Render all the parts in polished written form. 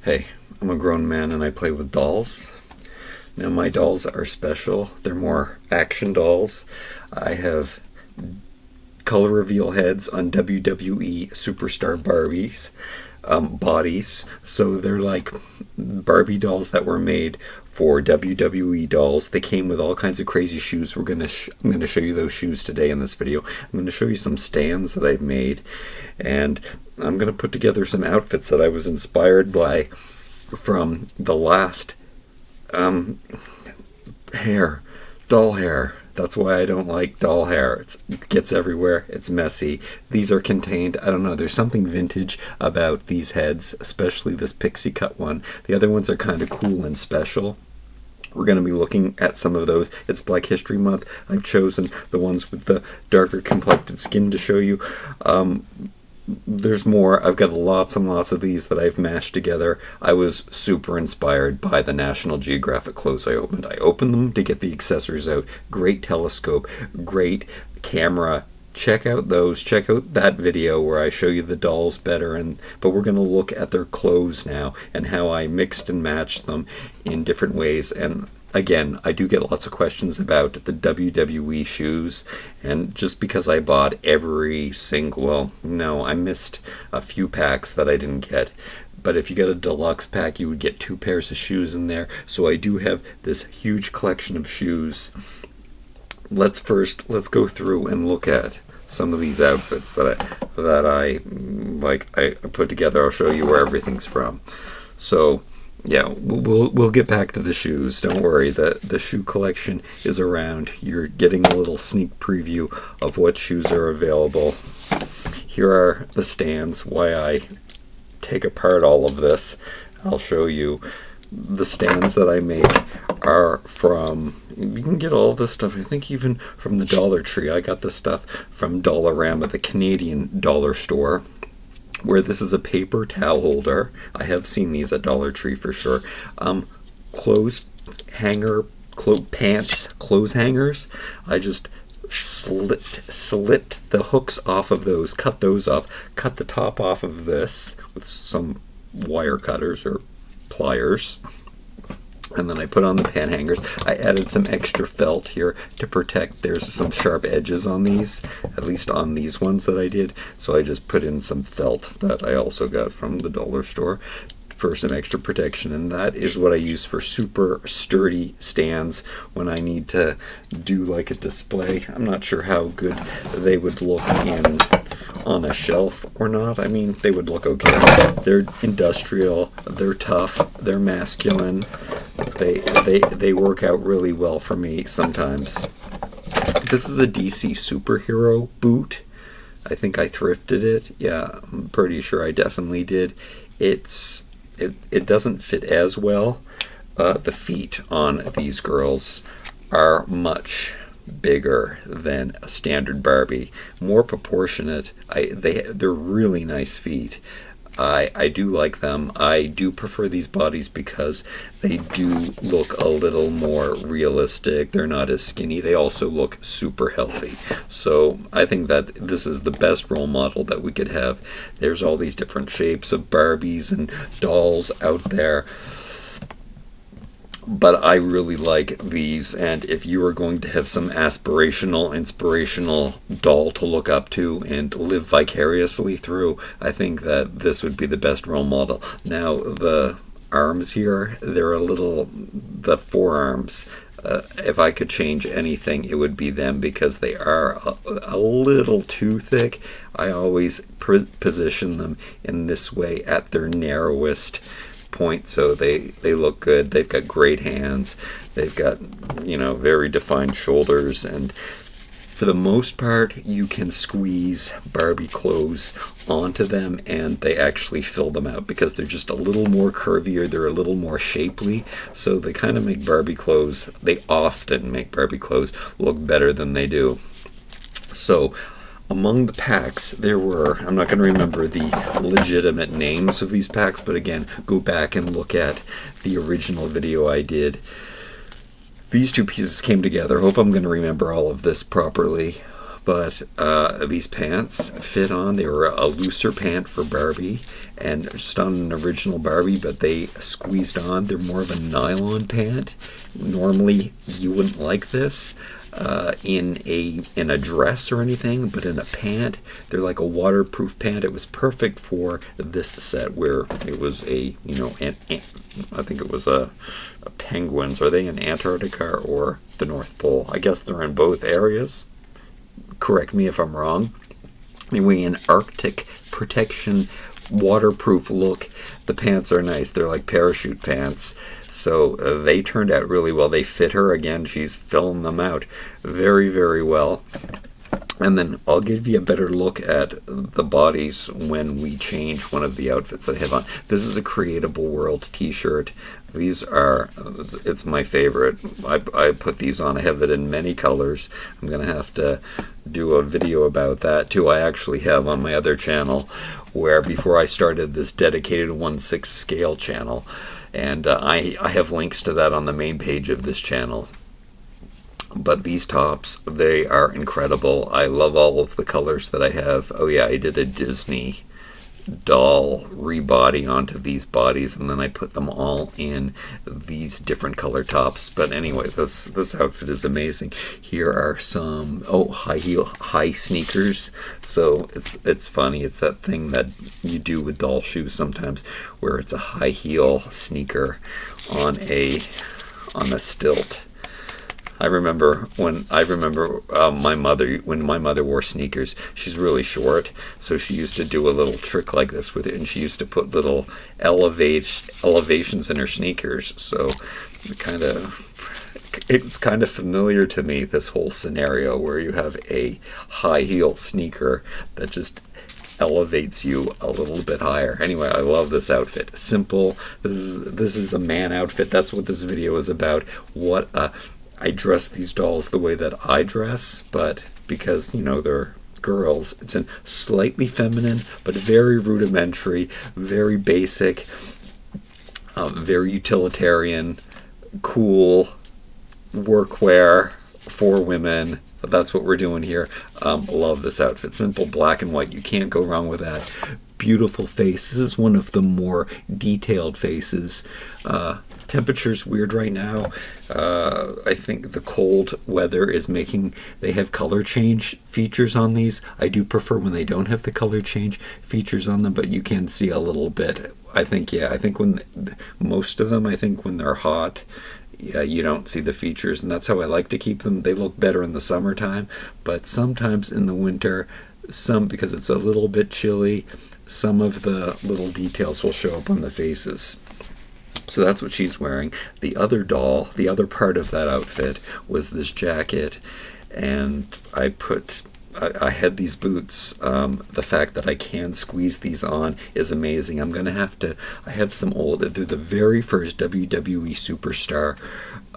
Hey, I'm a grown man and I play with dolls. Now my dolls are special. They're more action dolls. I have color reveal heads on WWE superstar Barbies bodies. So they're like Barbie dolls that were made for WWE dolls. They came with all kinds of crazy shoes. I'm gonna show you those shoes today in this video. I'm gonna show you some stands that I've made, and I'm gonna put together some outfits that I was inspired by from the last doll hair. That's why I don't like doll hair. It gets everywhere. It's messy. These are contained. I don't know. There's something vintage about these heads, especially this pixie cut one. The other ones are kind of cool and special. We're going to be looking at some of those. It's Black History Month. I've chosen the ones with the darker complected skin to show you. There's more. I've got lots and lots of these that I've mashed together. I was super inspired by the National Geographic clothes I opened. I opened them to get the accessories out. Great telescope, great camera. Check out those. Check out that video where I show you the dolls better. But we're going to look at their clothes now and how I mixed and matched them in different ways. And again, I do get lots of questions about the WWE shoes, and just because I bought every single, well, no, I missed a few packs that I didn't get. But if you get a deluxe pack, you would get 2 pairs of shoes in there. So I do have this huge collection of shoes. Let's go through and look at some of these outfits that I put together. I'll show you where everything's from. So yeah, we'll get back to the shoes. Don't worry, the shoe collection is around. You're getting a little sneak preview of what shoes are available. Here are the stands, why I take apart all of this. I'll show you. The stands that I make are from, you can get all this stuff, I think even from the Dollar Tree. I got this stuff from Dollarama, the Canadian dollar store, where this is a paper towel holder. I have seen these at Dollar Tree for sure. Clothes hangers. I just slipped the hooks off of those, cut those off, cut the top off of this with some wire cutters or pliers, and then I put on the pan hangers. I added some extra felt here to protect. There's some sharp edges on these, at least on these ones that I did, so I just put in some felt that I also got from the dollar store for some extra protection. And that is what I use for super sturdy stands when I need to do like a display. I'm not sure how good they would look on a shelf or not. I mean, they would look okay. They're industrial, they're tough, they're masculine. They work out really well for me sometimes. This is a DC superhero boot. I think I thrifted it. Yeah, I'm pretty sure I definitely did. It doesn't fit as well. The feet on these girls are much bigger than a standard Barbie, more proportionate. They're really nice feet. I do like them. I do prefer these bodies because they do look a little more realistic. They're not as skinny. They also look super healthy. So I think that this is the best role model that we could have. There's all these different shapes of Barbies and dolls out there, but I really like these. And if you are going to have some aspirational, inspirational doll to look up to and live vicariously through, I think that this would be the best role model. Now, the arms here, the forearms, if I could change anything, it would be them, because they are a little too thick. I always position them in this way at their narrowest point, so they look good. They've got great hands. They've got, very defined shoulders, and for the most part, you can squeeze Barbie clothes onto them and they actually fill them out because they're just a little more curvier, they're a little more shapely, so they kind of make they often make Barbie clothes look better than they do. So among the packs, there were, I'm not going to remember the legitimate names of these packs, but again, go back and look at the original video I did. These two pieces came together. Hope I'm going to remember all of this properly. But these pants fit on. They were a looser pant for Barbie, and just on an original Barbie, but they squeezed on. They're more of a nylon pant. Normally, you wouldn't like this in a dress or anything, but in a pant, they're like a waterproof pant. It was perfect for this set where it was I think it was a penguins. Are they in Antarctica or the North Pole? I guess they're in both areas. Correct me if I'm wrong. Anyway, an Arctic protection, waterproof look. The pants are nice. They're like parachute pants. So they turned out really well. They fit her. Again, she's filling them out very, very well. And then I'll give you a better look at the bodies when we change one of the outfits that I have on. This is a Creatable World t-shirt. These are, it's my favorite. I put these on. I have it in many colors. I'm going to have to do a video about that too. I actually have on my other channel where before I started this dedicated 1/6 scale channel. And I have links to that on the main page of this channel. But these tops, they are incredible. I love all of the colors that I have. Oh yeah, I did a Disney doll rebody onto these bodies, and then I put them all in these different color tops. But anyway, this outfit is amazing. Here are some high sneakers. So it's funny. It's that thing that you do with doll shoes sometimes, where it's a high heel sneaker on a stilt. I remember when my mother wore sneakers. She's really short, so she used to do a little trick like this with it, and she used to put little elevations in her sneakers. So it's kind of familiar to me, this whole scenario where you have a high heel sneaker that just elevates you a little bit higher. Anyway, I love this outfit. Simple. This is a man outfit. That's what this video is about. I dress these dolls the way that I dress, but because, they're girls, it's in slightly feminine, but very rudimentary, very basic, very utilitarian, cool workwear for women. That's what we're doing here. Love this outfit. Simple black and white. You can't go wrong with that. Beautiful face. This is one of the more detailed faces. Temperature's weird right now. I think the cold weather is making, they have color change features on these. I do prefer when they don't have the color change features on them, but you can see a little bit. I think when most of them, when they're hot, you don't see the features, and that's how I like to keep them. They look better in the summertime, but sometimes in the winter, because it's a little bit chilly, some of the little details will show up on the faces. So that's what she's wearing. The other doll, the other part of that outfit was this jacket, and I had these boots. The fact that I can squeeze these on is amazing. I have some old, they're the very first WWE Superstar,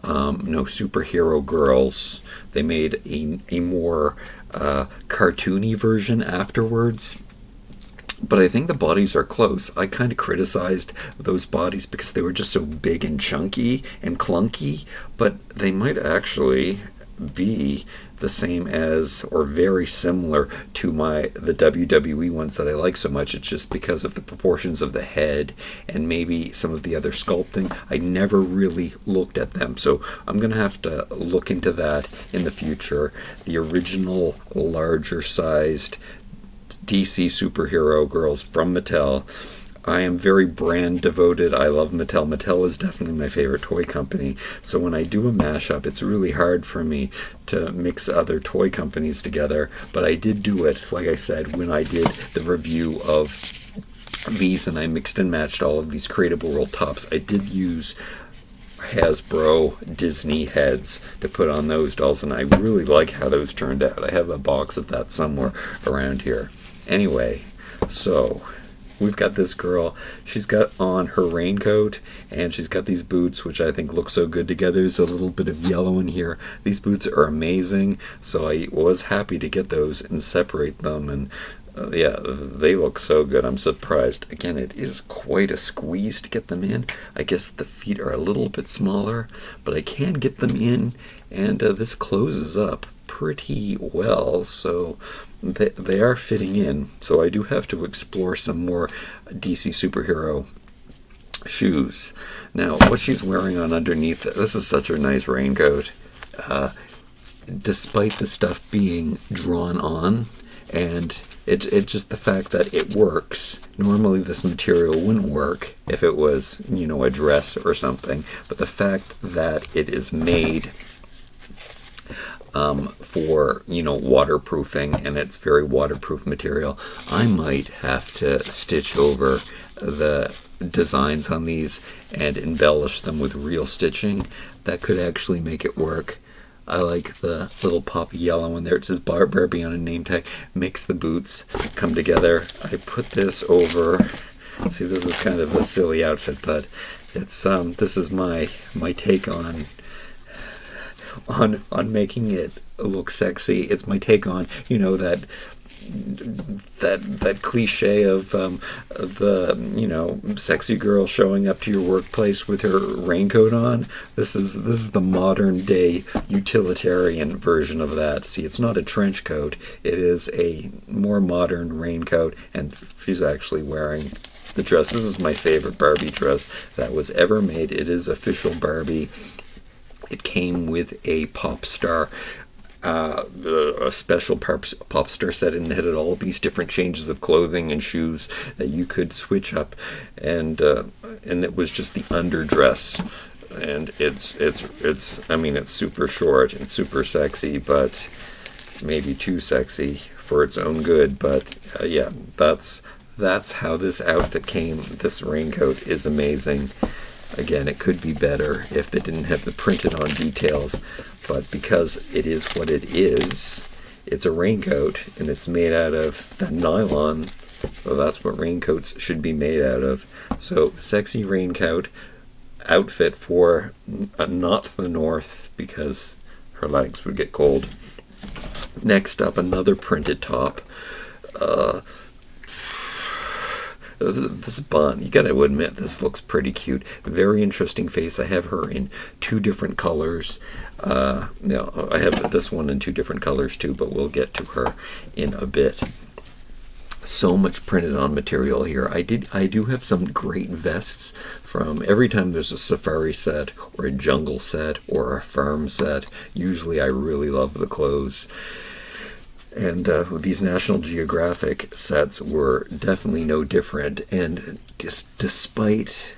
Superhero Girls. They made a more cartoony version afterwards. But I think the bodies are close. I kind of criticized those bodies because they were just so big and chunky and clunky, but they might actually be the same as or very similar to the WWE ones that I like so much. It's just because of the proportions of the head and maybe some of the other sculpting. I never really looked at them, so I'm going to have to look into that in the future. The original larger sized DC superhero girls from Mattel. I am very brand devoted. I love Mattel. Mattel is definitely my favorite toy company. So when I do a mashup, it's really hard for me to mix other toy companies together. But I did do it, like I said, when I did the review of these, and I mixed and matched all of these Creatable World tops. I did use Hasbro Disney heads to put on those dolls, and I really like how those turned out. I have a box of that somewhere around here. Anyway, so we've got this girl. She's got on her raincoat, and she's got these boots, which I think look so good together. There's a little bit of yellow in here. These boots are amazing, so I was happy to get those and separate them, and they look so good. I'm surprised. Again, it is quite a squeeze to get them in. I guess the feet are a little bit smaller, but I can get them in, and this closes up pretty well, so they are fitting in. So I do have to explore some more DC superhero shoes. Now, what she's wearing on underneath, this is such a nice raincoat. Despite the stuff being drawn on, and it's just the fact that it works. Normally this material wouldn't work if it was, a dress or something, but the fact that it is made for, waterproofing, and it's very waterproof material, I might have to stitch over the designs on these and embellish them with real stitching. That could actually make it work. I like the little pop yellow in there. It says Barbie on a name tag. Makes the boots come together. I put this over. See, this is kind of a silly outfit, but it's this is my take on making it look sexy. It's my take on that cliche of the sexy girl showing up to your workplace with her raincoat on. This is the modern day utilitarian version of that. See, it's not a trench coat, it is a more modern raincoat, and she's actually wearing the dress. This is my favorite Barbie dress that was ever made. It is official Barbie. It came with a pop star, a special pop star set, and it had all these different changes of clothing and shoes that you could switch up, and it was just the underdress, and it's super short and super sexy, but maybe too sexy for its own good. But yeah, that's how this outfit came. This raincoat is amazing. Again, it could be better if they didn't have the printed on details, but because it is what it is, it's a raincoat, and it's made out of that nylon, so that's what raincoats should be made out of. So, sexy raincoat outfit for not the north, because her legs would get cold. Next up, another printed top. This bun, you gotta admit, this looks pretty cute. Very interesting face. I have her in 2 different colors. I have this one in 2 different colors too, but we'll get to her in a bit. So much printed on material here. I do have some great vests from every time there's a safari set or a jungle set or a farm set. Usually I really love the clothes. And these National Geographic sets were definitely no different. And despite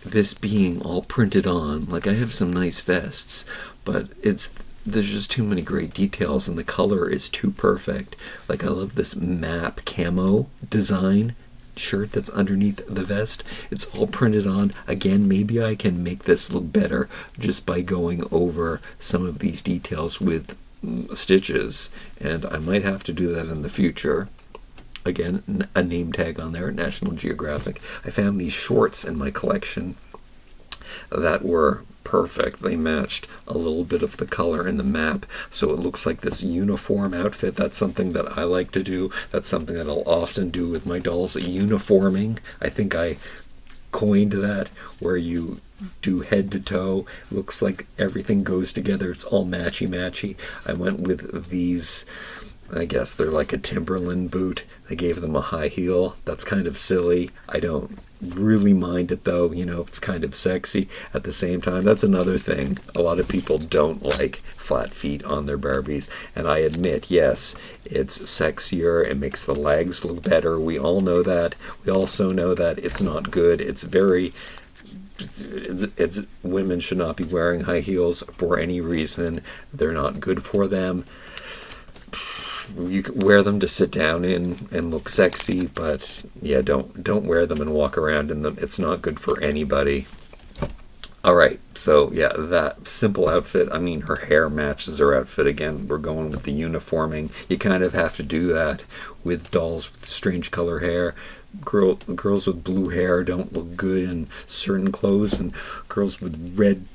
this being all printed on, like, I have some nice vests, but there's just too many great details, and the color is too perfect. Like, I love this map camo design shirt that's underneath the vest. It's all printed on. Again, maybe I can make this look better just by going over some of these details with stitches, and I might have to do that in the future. Again, a name tag on there, National Geographic. I found these shorts in my collection that were perfect. They matched a little bit of the color in the map, so it looks like this uniform outfit. That's something that I like to do. That's something that I'll often do with my dolls, uniforming. I think I coined that, where you do head to toe. Looks like everything goes together. It's all matchy. I went with these, I guess they're like a Timberland boot. They gave them a high heel. That's kind of silly. I don't really mind it though. It's kind of sexy at the same time. That's another thing. A lot of people don't like flat feet on their Barbies, and I admit, yes, it's sexier. It makes the legs look better. We all know that. We also know that it's not good. It's women should not be wearing high heels for any reason. They're not good for them. You can wear them to sit down in and look sexy, but yeah, don't wear them and walk around in them. It's not good for anybody. Alright, so yeah, that simple outfit. I mean, her hair matches her outfit. Again, we're going with the uniforming. You kind of have to do that with dolls with strange color hair. Girls with blue hair don't look good in certain clothes, and girls with red,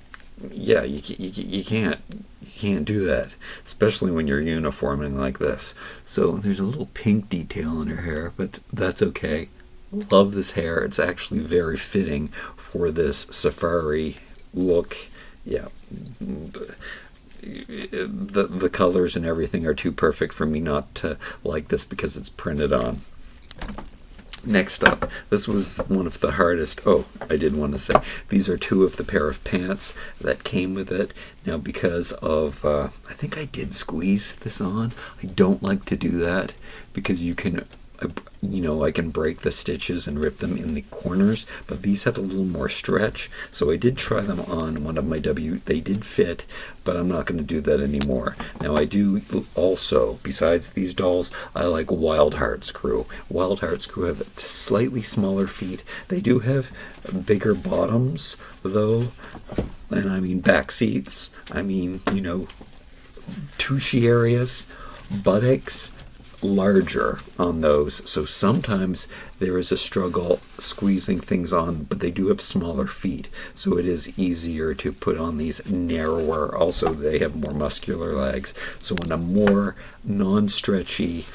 yeah, you can't do that, especially when you're uniforming like this. So there's a little pink detail in her hair, but that's okay. Love this hair. It's actually very fitting for this safari look. Yeah, the colors and everything are too perfect for me not to like this because it's printed on. Next up, this was one of the hardest. Oh, I did want to say, these are two of the pair of pants that came with it. Now, because of, I think I did squeeze this on. I don't like to do that because you can, I can break the stitches and rip them in the corners, but these had a little more stretch, so I did try them on one of my they did fit, but I'm not going to do that anymore. Now I do also, besides these dolls, I like Wild Hearts Crew. Wild Hearts Crew have slightly smaller feet. They do have bigger bottoms, though, and I mean back seats, I mean, tushy areas, buttocks, larger on those, so sometimes there is a struggle squeezing things on, but they do have smaller feet, so it is easier to put on these narrower. Also, they have more muscular legs, so in a more non-stretchy,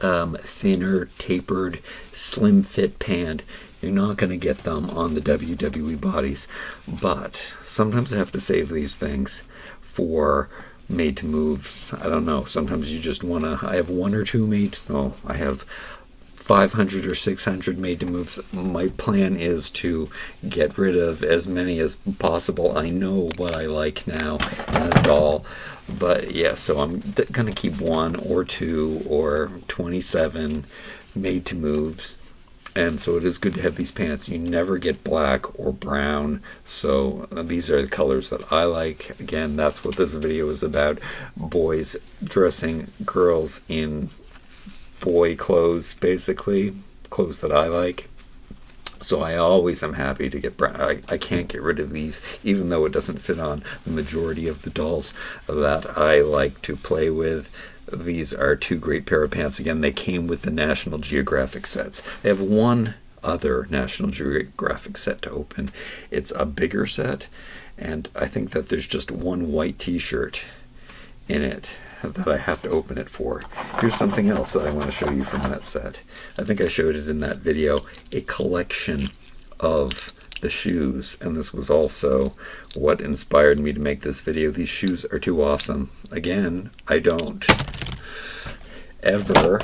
thinner, tapered, slim fit pant, you're not going to get them on the WWE bodies. But sometimes I have to save these things for made to moves. I don't know, sometimes you just want to, I have one or two I have 500 or 600 made to moves. My plan is to get rid of as many as possible. I know what I like now in a doll, but yeah, so I'm gonna keep one or two or 27 made to moves. And so it is good to have these pants. You never get black or brown. So these are the colors that I like. Again, that's what this video is about. Boys dressing girls in boy clothes, basically. Clothes that I like. So I always am happy to get brown. I can't get rid of these, even though it doesn't fit on the majority of the dolls that I like to play with. These are two great pair of pants. Again, they came with the National Geographic sets. They have one other National Geographic set to open. It's a bigger set, and I think that there's just one white t-shirt in it that I have to open it for. Here's something else that I want to show you from that set. I think I showed it in that video, a collection of the shoes, and this was also what inspired me to make this video. These shoes are too awesome. Again, I don't ever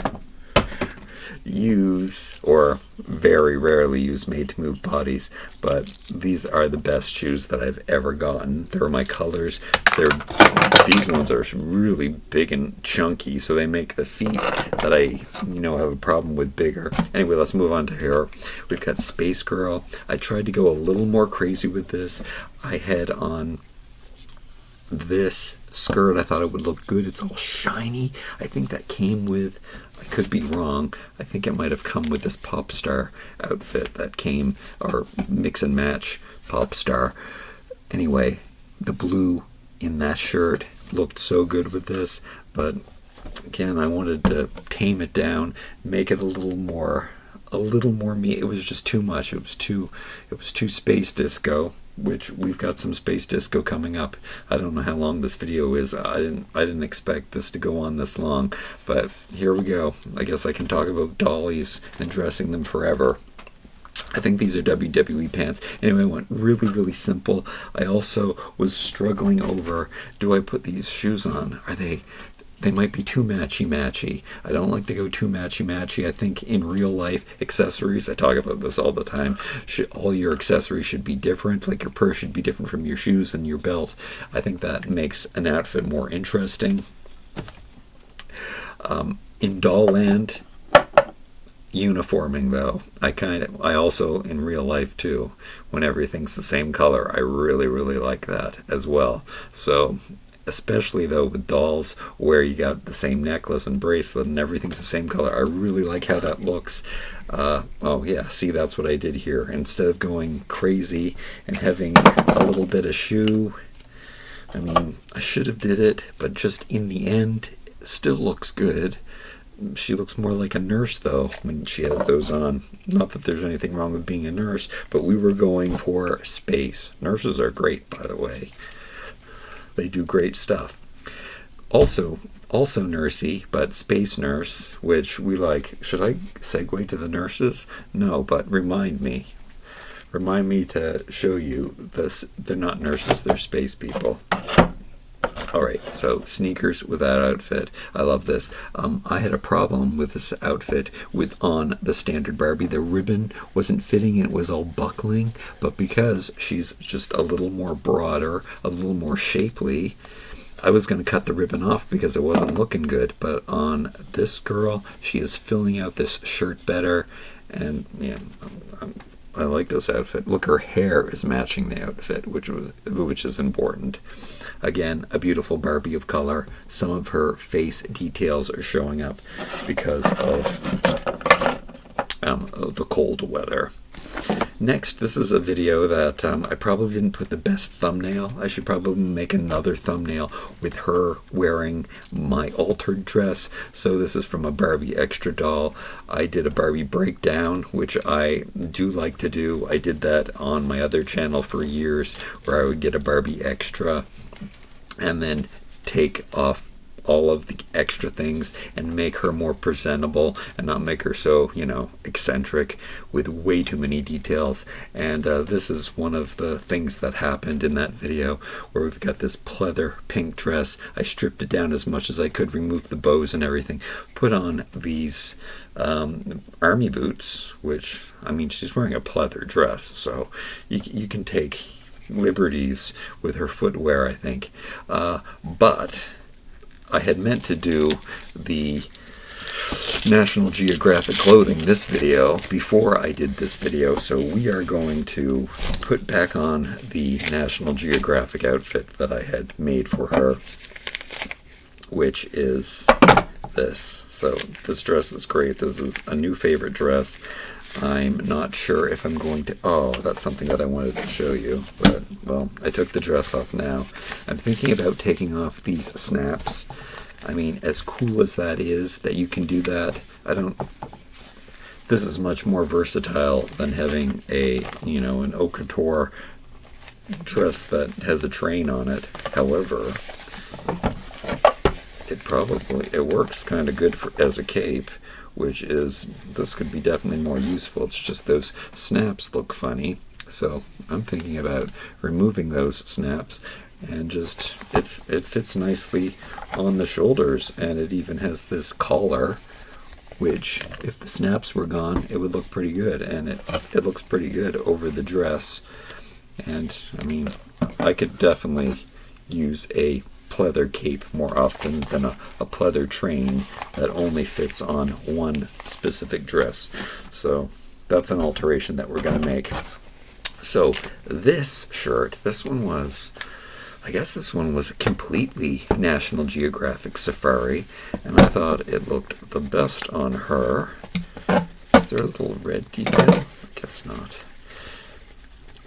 use, or very rarely use, made to move bodies, but these are the best shoes that I've ever gotten. They're my colors. These ones are really big and chunky, so they make the feet that I have a problem with bigger. Anyway, let's move on to here. We've got Space Girl. I tried to go a little more crazy with this. I had on this skirt. I thought it would look good. It's all shiny. I think that came with, I could be wrong, I think it might have come with this pop star outfit that came, or mix and match pop star. Anyway, the blue in that shirt looked so good with this, but again, I wanted to tame it down, make it a little more me. It was just too much. It was too space disco, which we've got some space disco coming up. I don't know how long this video is. I didn't expect this to go on this long, but here we go. I guess I can talk about dollies and dressing them forever. I think these are WWE pants. Anyway, I went really, really simple. I also was struggling over, do I put these shoes on? They might be too matchy-matchy. I don't like to go too matchy-matchy. I think in real life, accessories, I talk about this all the time, all your accessories should be different. Like your purse should be different from your shoes and your belt. I think that makes an outfit more interesting. In doll land, uniforming though, I also in real life too, when everything's the same color, I really, really like that as well. So especially though with dolls where you got the same necklace and bracelet and everything's the same color, I really like how that looks. Oh yeah, see, that's what I did here. Instead of going crazy and having a little bit of shoe, I mean, I should have did it, but just in the end, it still looks good. She looks more like a nurse though when she has those on. Not that there's anything wrong with being a nurse, but we were going for space. Nurses are great, by the way. They do great stuff. Also nursey, but space nurse, which we like. Should I segue to the nurses? No, but remind me to show you this. They're not nurses, they're space people. Alright, so sneakers with that outfit. I love this. I had a problem with this outfit on the standard Barbie. The ribbon wasn't fitting and it was all buckling, but because she's just a little more broader, a little more shapely, I was going to cut the ribbon off because it wasn't looking good. But on this girl, she is filling out this shirt better, and yeah, I like this outfit. Look, her hair is matching the outfit, which is important. Again, a beautiful Barbie of color. Some of her face details are showing up because of the cold weather. Next, this is a video that I probably didn't put the best thumbnail. I should probably make another thumbnail with her wearing my altered dress. So this is from a Barbie Extra doll. I did a Barbie breakdown, which I do like to do. I did that on my other channel for years, where I would get a Barbie Extra and then take off all of the extra things and make her more presentable and not make her so, eccentric with way too many details. And this is one of the things that happened in that video, where we've got this pleather pink dress. I stripped it down as much as I could, remove the bows and everything, put on these army boots, which, she's wearing a pleather dress, so you can take liberties with her footwear, I think. But I had meant to do the National Geographic clothing this video before I did this video, so we are going to put back on the National Geographic outfit that I had made for her, which is this. So this dress is great. This is a new favorite dress. I'm not sure if I'm going to... Oh, that's something that I wanted to show you. But, well, I took the dress off now. I'm thinking about taking off these snaps. As cool as that is, that you can do that, this is much more versatile than having an haute couture dress that has a train on it. However, it works kind of good as a cape, this could be definitely more useful. It's just those snaps look funny, so I'm thinking about removing those snaps, and just it fits nicely on the shoulders, and it even has this collar, which if the snaps were gone, it would look pretty good, and it looks pretty good over the dress. And I could definitely use a pleather cape more often than a pleather train that only fits on one specific dress. So that's an alteration that we're going to make. So this shirt, I guess this one was completely National Geographic Safari, and I thought it looked the best on her. Is there a little red detail? I guess not.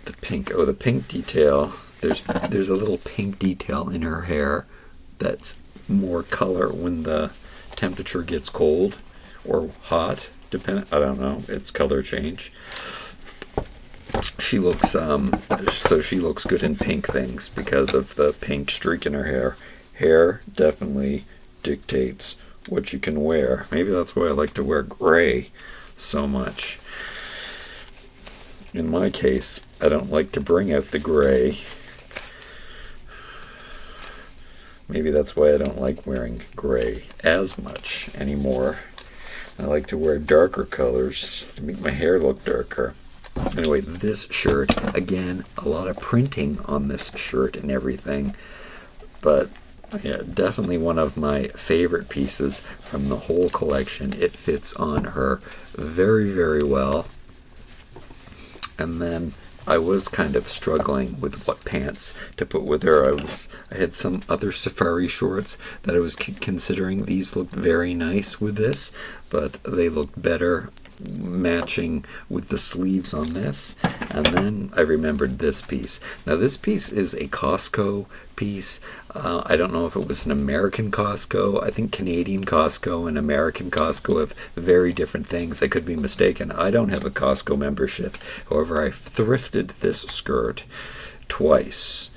The pink detail. There's a little pink detail in her hair that's more color when the temperature gets cold or hot, I don't know, it's color change. She looks good in pink things because of the pink streak in her hair. Hair definitely dictates what you can wear. Maybe that's why I like to wear gray so much. In my case, I don't like to bring out the gray. Maybe that's why I don't like wearing gray as much anymore. I like to wear darker colors to make my hair look darker. Anyway, this shirt, again, a lot of printing on this shirt and everything. But yeah, definitely one of my favorite pieces from the whole collection. It fits on her very, very well. And then I was kind of struggling with what pants to put with her. I had some other safari shorts that I was considering. These looked very nice with this, but they looked better matching with the sleeves on this. And then I remembered this piece. Now this piece is a Costco piece. I don't know if it was an American Costco. I think Canadian Costco and American Costco have very different things. I could be mistaken. I don't have a Costco membership. However, I thrifted this skirt twice.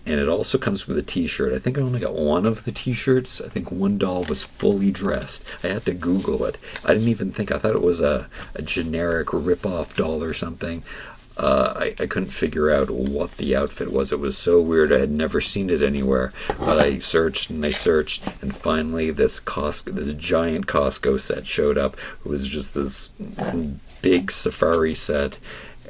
And it also comes with a t-shirt. I think I only got one of the t-shirts. I think one doll was fully dressed. I had to Google it. I thought it was a generic rip-off doll or something. I couldn't figure out what the outfit was. It was so weird. I had never seen it anywhere. But I searched and I searched, and finally this giant Costco set showed up. It was just this big safari set,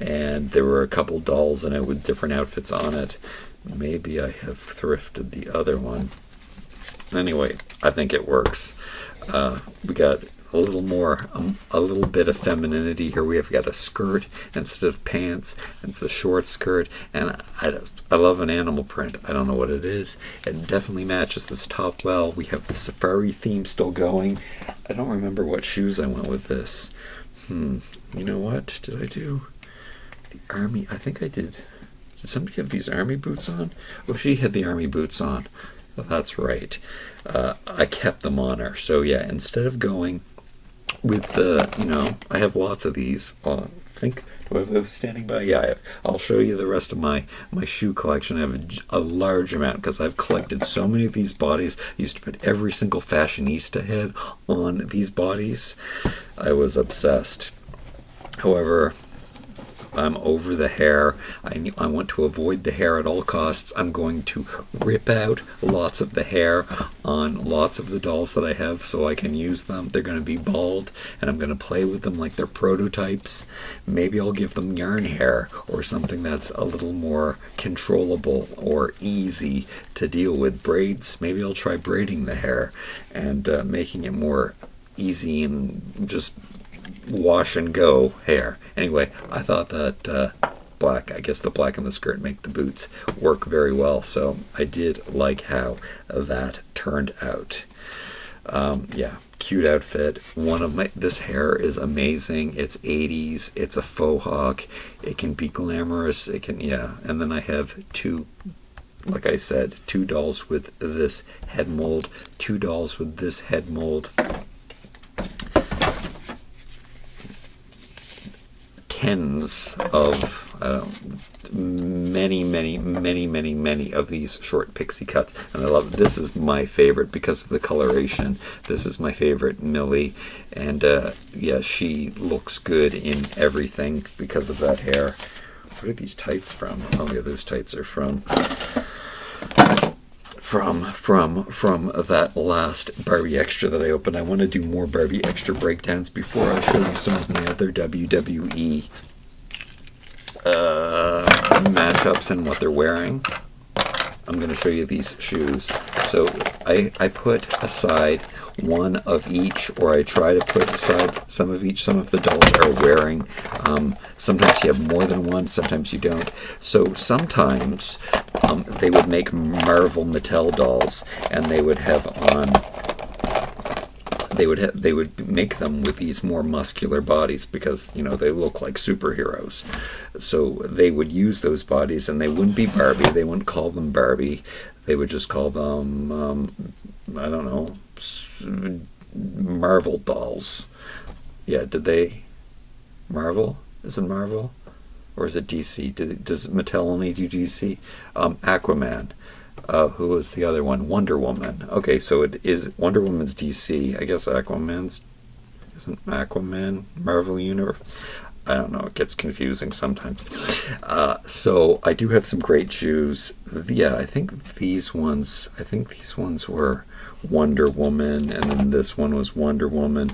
and there were a couple dolls in it with different outfits on it. Maybe I have thrifted the other one. Anyway, I think it works. We got a little more, a little bit of femininity here. We have got a skirt instead of pants, and it's a short skirt, and I love an animal print. I don't know what it is. It definitely matches this top well. We have the safari theme still going. I don't remember what shoes I went with this. You know what did I do? The army, I think I did. Did somebody have these army boots on? Oh, she had the army boots on. Oh, that's right. I kept them on her. So yeah, instead of going with the, I have lots of these. I think, do I have those standing by? Yeah, I have. I'll show you the rest of my shoe collection. I have a large amount because I've collected so many of these bodies. I used to put every single fashionista head on these bodies. I was obsessed. However, I'm over the hair. I want to avoid the hair at all costs. I'm going to rip out lots of the hair on lots of the dolls that I have so I can use them. They're going to be bald, and I'm going to play with them like they're prototypes. Maybe I'll give them yarn hair or something that's a little more controllable or easy to deal with. Braids, maybe I'll try braiding the hair and making it more easy and just wash and go hair. Anyway, I thought that black, I guess the black and the skirt make the boots work very well, so I did like how that turned out. Yeah, cute outfit. This hair is amazing. It's 80s. It's a faux hawk. It can be glamorous. And then I have like I said, 2 dolls with this head mold, 2 dolls with this head mold. Tens of many of these short pixie cuts, and I love it. This is my favorite because of the coloration. This is my favorite Millie, and yeah, she looks good in everything because of that hair. What are these tights from? Oh yeah, those tights are from that last Barbie Extra that I opened. I want to do more Barbie Extra breakdowns before I show you some of my other WWE mashups and what they're wearing. I'm going to show you these shoes. So I put aside one of each, or I try to put aside some of each. Some of the dolls are wearing. Sometimes you have more than one, sometimes you don't. So sometimes they would make Marvel Mattel dolls, and they would have on. They would make them with these more muscular bodies because they look like superheroes. So they would use those bodies, and they wouldn't be Barbie. They wouldn't call them Barbie. They would just call them I don't know, Marvel dolls. Yeah, did they? Marvel? Is it Marvel? Or is it DC? Does Mattel only do DC? Aquaman. Who was the other one? Wonder Woman. Okay, so it is Wonder Woman's DC. I guess isn't Aquaman Marvel Universe? I don't know. It gets confusing sometimes. So I do have some great shoes. Yeah, I think these ones were Wonder Woman, and then this one was Wonder Woman.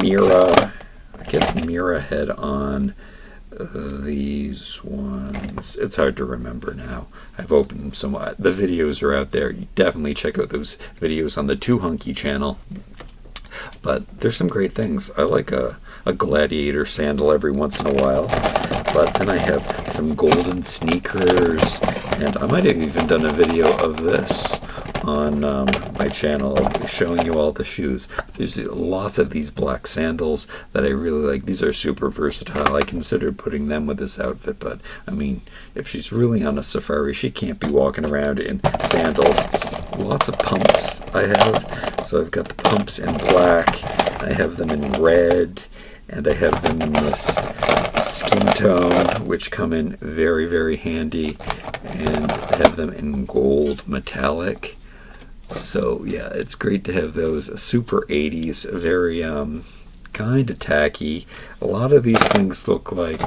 Mira. I guess Mira had on these ones. It's hard to remember now. I've opened them so much. The videos are out there. You definitely check out those videos on the Too Hunky channel. But there's some great things. I like a gladiator sandal every once in a while. But then I have some golden sneakers, and I might have even done a video of this on my channel showing you all the shoes. There's lots of these black sandals that I really like. These are super versatile. I considered putting them with this outfit, but I mean, if she's really on a safari, she can't be walking around in sandals. Lots of pumps I have. So I've got the pumps in black, I have them in red, and I have them in this skin tone, which come in very, very handy, and I have them in gold metallic. So yeah, it's great to have those. Super 80s, very kind of tacky. A lot of these things look like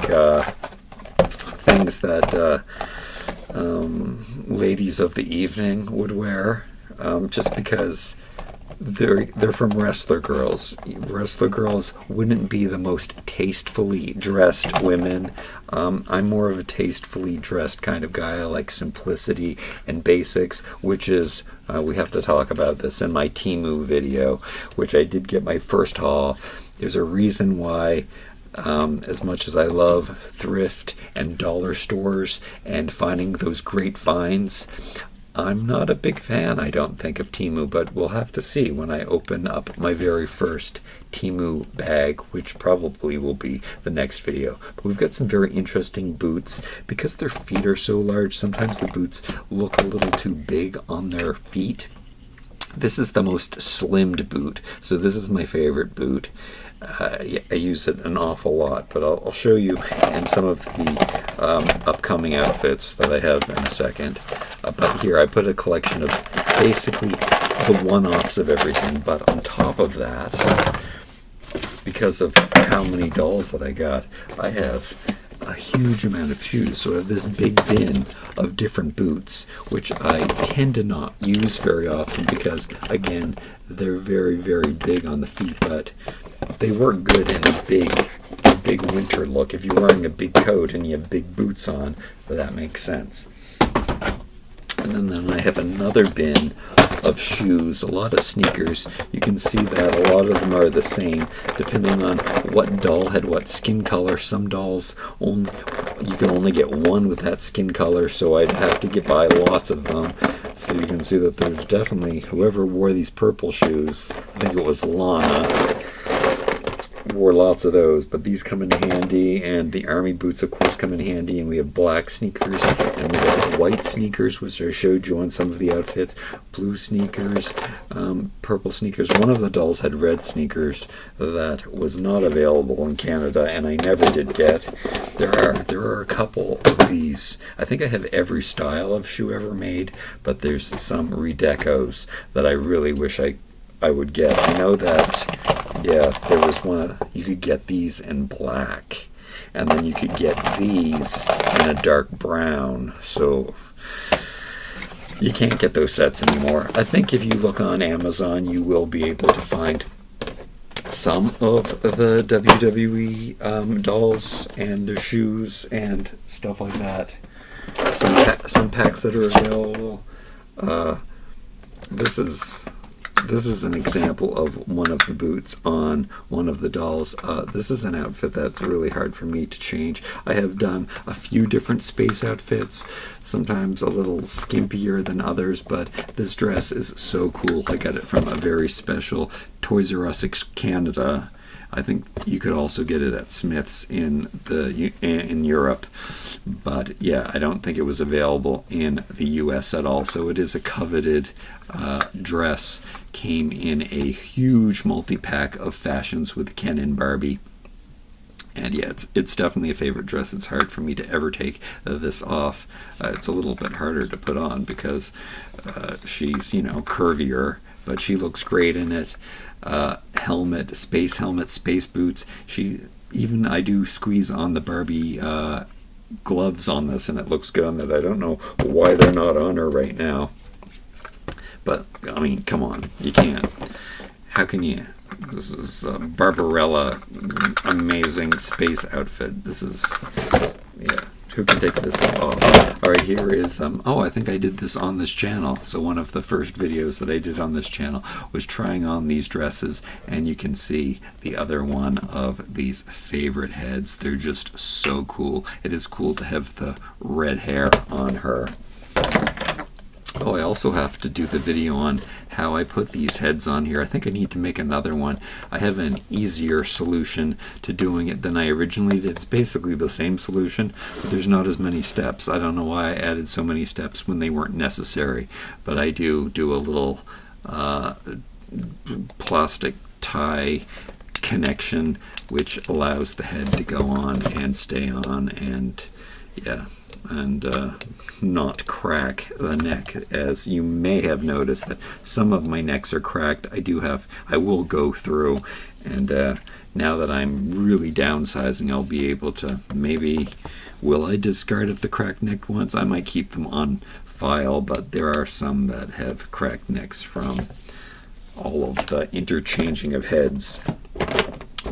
things that ladies of the evening would wear, just because they're from wrestler girls. Wrestler girls wouldn't be the most tastefully dressed women. I'm more of a tastefully dressed kind of guy. I like simplicity and basics, which is, we have to talk about this in my Temu video, which I did get my first haul. There's a reason why, as much as I love thrift and dollar stores and finding those great finds, I'm not a big fan, I don't think, of Temu, but we'll have to see when I open up my very first Temu bag, which probably will be the next video. But we've got some very interesting boots. Because their feet are so large, sometimes the boots look a little too big on their feet. This is the most slimmed boot, so this is my favorite boot. I use it an awful lot, but I'll show you in some of the upcoming outfits that I have in a second. But here I put a collection of basically the one-offs of everything, but on top of that, because of how many dolls that I got, I have a huge amount of shoes. So I have this big bin of different boots, which I tend to not use very often because, again, they're very, very big on the feet, but they work good in a big winter look. If you're wearing a big coat and you have big boots on, that makes sense. And then I have another bin of shoes, a lot of sneakers. You can see that a lot of them are the same, depending on what doll had what skin color. Some dolls, you can only get one with that skin color, so I'd have to buy lots of them. So you can see that there's definitely, whoever wore these purple shoes, I think it was Lana, wore lots of those, but these come in handy, and the army boots of course come in handy, and we have black sneakers, and we have white sneakers, which I showed you on some of the outfits, blue sneakers, purple sneakers. One of the dolls had red sneakers that was not available in Canada, and I never did get. There are a couple of these. I think I have every style of shoe ever made, but there's some redecos that I really wish I would get. I know that, yeah, there was one, you could get these in black, and then you could get these in a dark brown, so you can't get those sets anymore. I think if you look on Amazon, you will be able to find some of the WWE dolls and their shoes and stuff like that. Some packs that are available. This is an example of one of the boots on one of the dolls. This is an outfit that's really hard for me to change. I have done a few different space outfits, sometimes a little skimpier than others, but this dress is so cool. I got it from a very special Toys R Us Canada. I think you could also get it at Smith's in Europe, but yeah, I don't think it was available in the US at all. So it is a coveted dress. Came in a huge multi-pack of fashions with Ken and Barbie. And yeah, it's definitely a favorite dress. It's hard for me to ever take this off. It's a little bit harder to put on because she's, curvier, but she looks great in it. Helmet, space boots. I do squeeze on the Barbie gloves on this, and it looks good on that. I don't know why they're not on her right now. But, I mean, come on. You can't. How can you? This is Barbarella, amazing space outfit. This is, yeah, who can take this off? Alright, here is, I think I did this on this channel. So one of the first videos that I did on this channel was trying on these dresses, and you can see the other one of these favorite heads. They're just so cool. It is cool to have the red hair on her. Oh, I also have to do the video on how I put these heads on here. I think I need to make another one. I have an easier solution to doing it than I originally did. It's basically the same solution, but there's not as many steps. I don't know why I added so many steps when they weren't necessary, but I do a little plastic tie connection which allows the head to go on and stay on, and yeah, and not crack the neck. As you may have noticed that some of my necks are cracked. I will go through and now that I'm really downsizing, I'll be able to maybe, will I discard of the cracked neck ones? I might keep them on file, but there are some that have cracked necks from all of the interchanging of heads.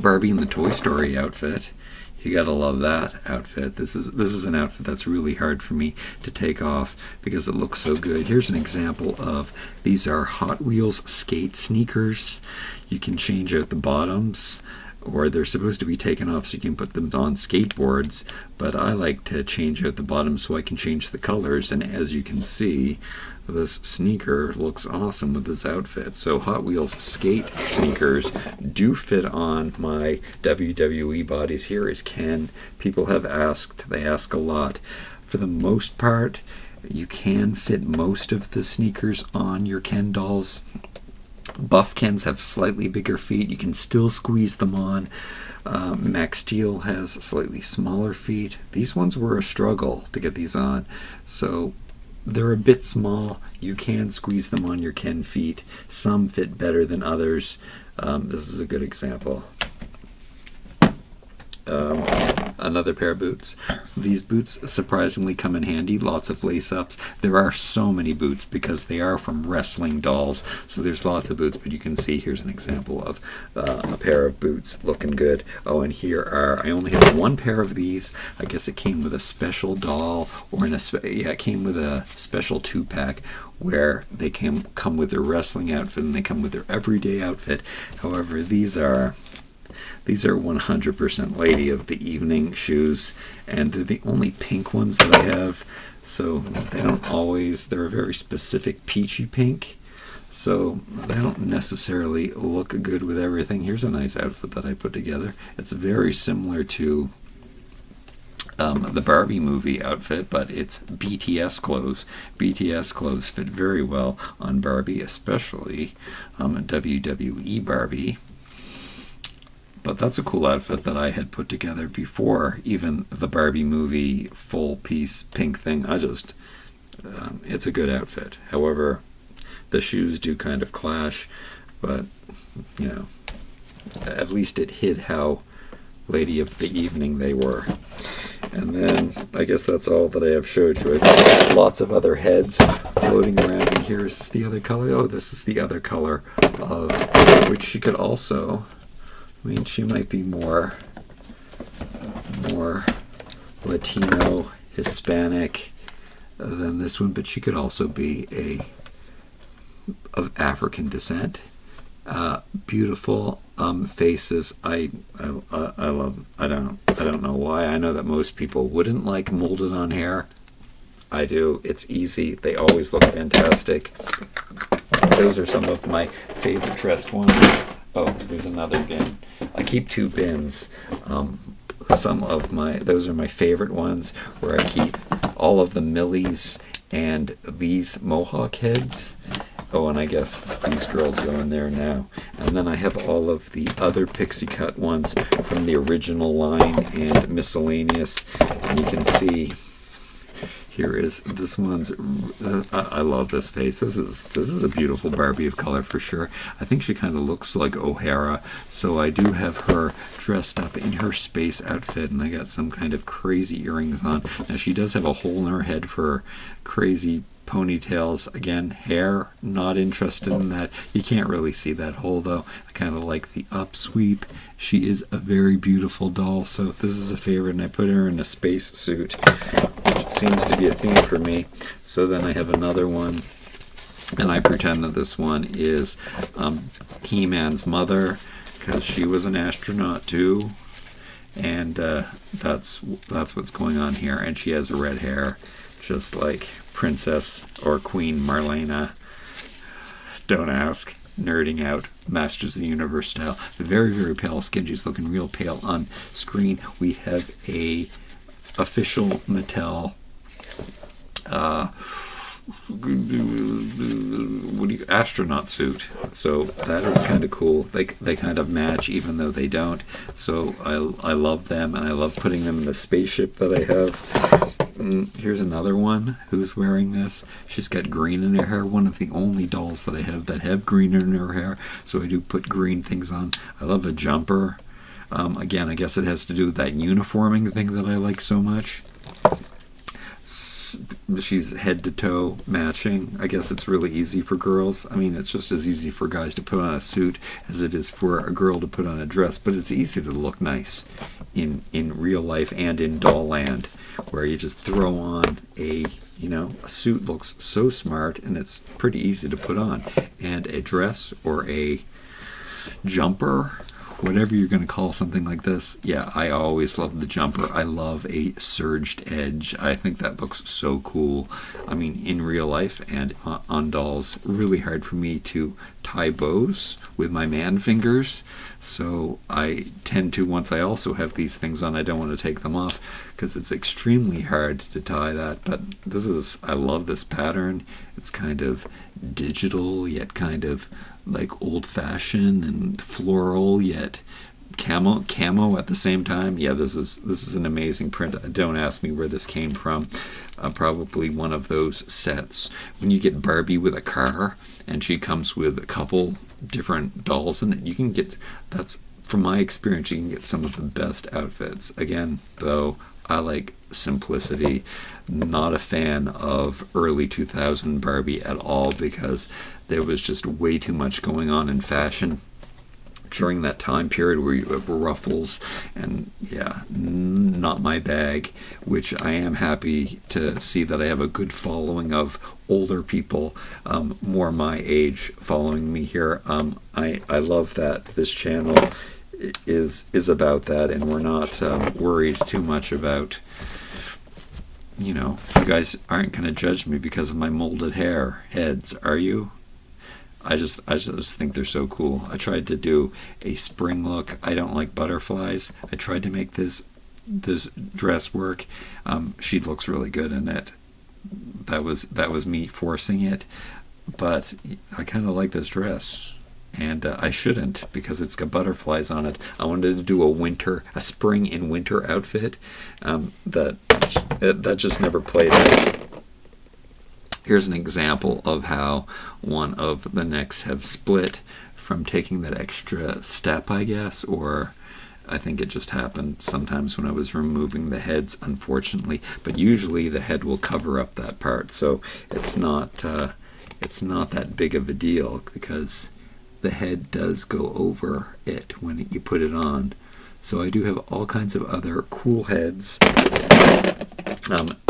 Barbie in the Toy Story outfit. You gotta love that outfit. This is an outfit that's really hard for me to take off because it looks so good. Here's an example of, these are Hot Wheels skate sneakers. You can change out the bottoms, or they're supposed to be taken off so you can put them on skateboards, but I like to change out the bottoms so I can change the colors, and as you can see, this sneaker looks awesome with this outfit. So Hot Wheels skate sneakers do fit on my WWE bodies. Here is Ken. People have asked, they ask a lot. For the most part, you can fit most of the sneakers on your Ken dolls. Buff Kens have slightly bigger feet. You can still squeeze them on. Max Steel has slightly smaller feet. These ones were a struggle to get these on. So they're a bit small. You can squeeze them on your Ken feet. Some fit better than others. This is a good example. Another pair of boots. These boots surprisingly come in handy. Lots of lace-ups. There are so many boots because they are from wrestling dolls, so there's lots of boots, but you can see here's an example of a pair of boots looking good. Oh, and here are, I only have one pair of these. I guess it came with a special doll, or it came with a special 2-pack where they come with their wrestling outfit and they come with their everyday outfit. However, these are 100% Lady of the Evening shoes, and they're the only pink ones that I have, so they don't always, they're a very specific peachy pink, so they don't necessarily look good with everything. Here's a nice outfit that I put together. It's very similar to the Barbie movie outfit, but it's BTS clothes. BTS clothes fit very well on Barbie, especially WWE Barbie. But that's a cool outfit that I had put together before even the Barbie movie full piece pink thing. It's a good outfit. However, the shoes do kind of clash, but, you know, at least it hid how Lady of the Evening they were. And then I guess that's all that I have showed you. I've lots of other heads floating around. And here is the other color. Oh, this is the other color of which she could also, I mean, she might be more Latino, Hispanic than this one, but she could also be of African descent. Beautiful faces. I love. I don't know why. I know that most people wouldn't like molded on hair. I do. It's easy. They always look fantastic. Those are some of my favorite dressed ones. Oh, there's another bin. I keep 2 bins. Those are my favorite ones, where I keep all of the Millies and these Mohawk heads. Oh, and I guess these girls go in there now. And then I have all of the other pixie cut ones from the original line and miscellaneous. And you can see here is this one's. I love this face. This is a beautiful Barbie of color for sure. I think she kind of looks like O'Hara, so I do have her dressed up in her space outfit, and I got some kind of crazy earrings on. Now she does have a hole in her head for crazy ponytails. Again, hair, not interested in that. You can't really see that hole though. I kind of like the upsweep. She is a very beautiful doll, so this is a favorite, and I put her in a space suit, which seems to be a theme for me. So then I have another one, and I pretend that this one is He-Man's mother, because she was an astronaut too, and that's what's going on here. And she has red hair, just like Princess or Queen Marlena. Don't ask. Nerding out. Masters of the Universe style. Very, very pale skin. She's looking real pale on screen. We have a official Mattel astronaut suit. So that is kind of cool. They kind of match even though they don't. So I love them, and I love putting them in the spaceship that I have. Here's another one who's wearing this. She's got green in her hair. One of the only dolls that I have that have green in her hair. So I do put green things on. I love a jumper. Again, I guess it has to do with that uniforming thing that I like so much. She's head to toe matching. I guess it's really easy for girls. I mean, it's just as easy for guys to put on a suit as it is for a girl to put on a dress, but it's easy to look nice in real life and in doll land, where you just throw on a suit. Looks so smart, and it's pretty easy to put on. And a dress or a jumper, whatever you're going to call something like this. Yeah, I always love the jumper. I love a surged edge. I think that looks so cool. I mean, in real life and on dolls, really hard for me to tie bows with my man fingers. So I tend to, once I also have these things on, I don't want to take them off because it's extremely hard to tie that. But I love this pattern. It's kind of digital, yet kind of like old-fashioned and floral, yet camo at the same time. Yeah, this is an amazing print. Don't ask me where this came from. Probably one of those sets when you get Barbie with a car and she comes with a couple different dolls in it. You can get, that's from my experience, you can get some of the best outfits. Again, though, I like simplicity. Not a fan of early 2000 Barbie at all, because there was just way too much going on in fashion during that time period where you have ruffles, and yeah, not my bag, which I am happy to see that I have a good following of older people, more my age, following me here. I love that this channel is about that, and we're not worried too much about, you guys aren't going to judge me because of my molded heads, are you? I just think they're so cool. I tried to do a spring look. I don't like butterflies. I tried to make this dress work. She looks really good in it. That was me forcing it, but I kind of like this dress, and I shouldn't, because it's got butterflies on it. I wanted to do a spring and winter outfit. That just never played out. Here's an example of how one of the necks have split from taking that extra step, I guess, or I think it just happened sometimes when I was removing the heads, unfortunately. But usually the head will cover up that part, so it's not that big of a deal, because the head does go over it when you put it on. So I do have all kinds of other cool heads.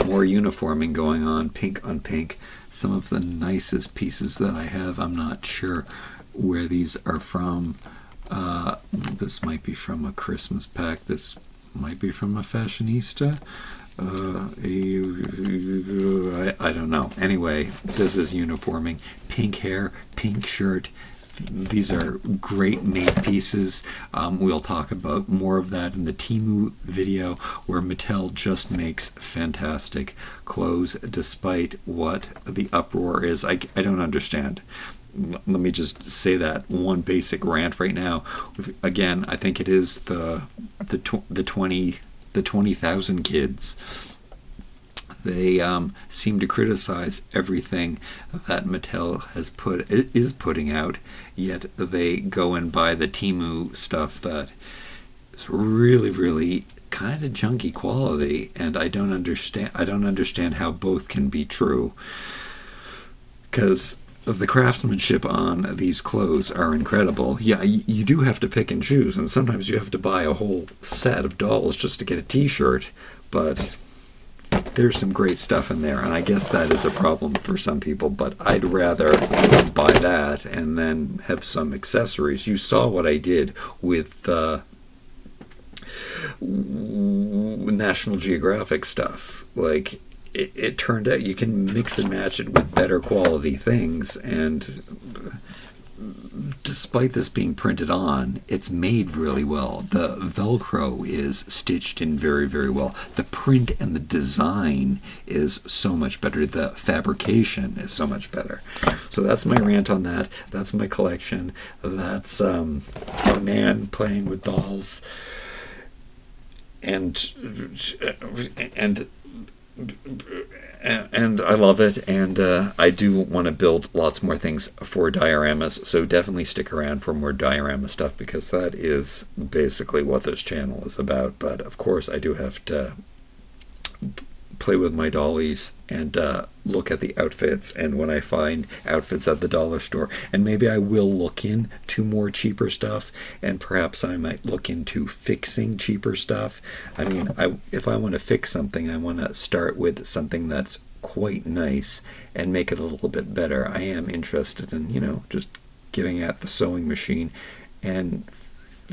More uniforming going on, pink on pink. Some of the nicest pieces that I have. I'm not sure where these are from. This might be from a Christmas pack. This might be from a fashionista. I don't know. Anyway, this is uniforming. Pink hair, pink shirt. These are great made pieces. We'll talk about more of that in the Temu video, where Mattel just makes fantastic clothes despite what the uproar is. I don't understand. Let me just say that one basic rant right now. Again, I think it is the 20,000 kids. They seem to criticize everything that Mattel is putting out, yet they go and buy the Temu stuff that is really, really kind of junky quality, and I don't understand how both can be true, because the craftsmanship on these clothes are incredible. Yeah, you do have to pick and choose, and sometimes you have to buy a whole set of dolls just to get a t-shirt, but there's some great stuff in there, and I guess that is a problem for some people, but I'd rather buy that and then have some accessories. You saw what I did with National Geographic stuff. Like, it turned out you can mix and match it with better quality things, and despite this being printed on, it's made really well. The Velcro is stitched in very, very well. The print and the design is so much better. The fabrication is so much better. So that's my rant on that. That's my collection. That's a man playing with dolls. And and I love it, and I do want to build lots more things for dioramas, so definitely stick around for more diorama stuff, because that is basically what this channel is about. But of course I do have to play with my dollies and look at the outfits, and when I find outfits at the dollar store, and maybe I will look into more cheaper stuff, and perhaps I might look into fixing cheaper stuff. I mean, if I want to fix something, I want to start with something that's quite nice and make it a little bit better. I am interested in, just getting at the sewing machine and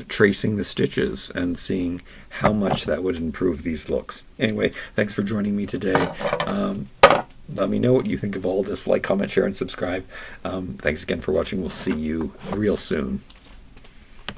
tracing the stitches and seeing how much that would improve these looks. Anyway, thanks for joining me today. Let me know what you think of all this. Like, comment, share, and subscribe. Thanks again for watching. We'll see you real soon.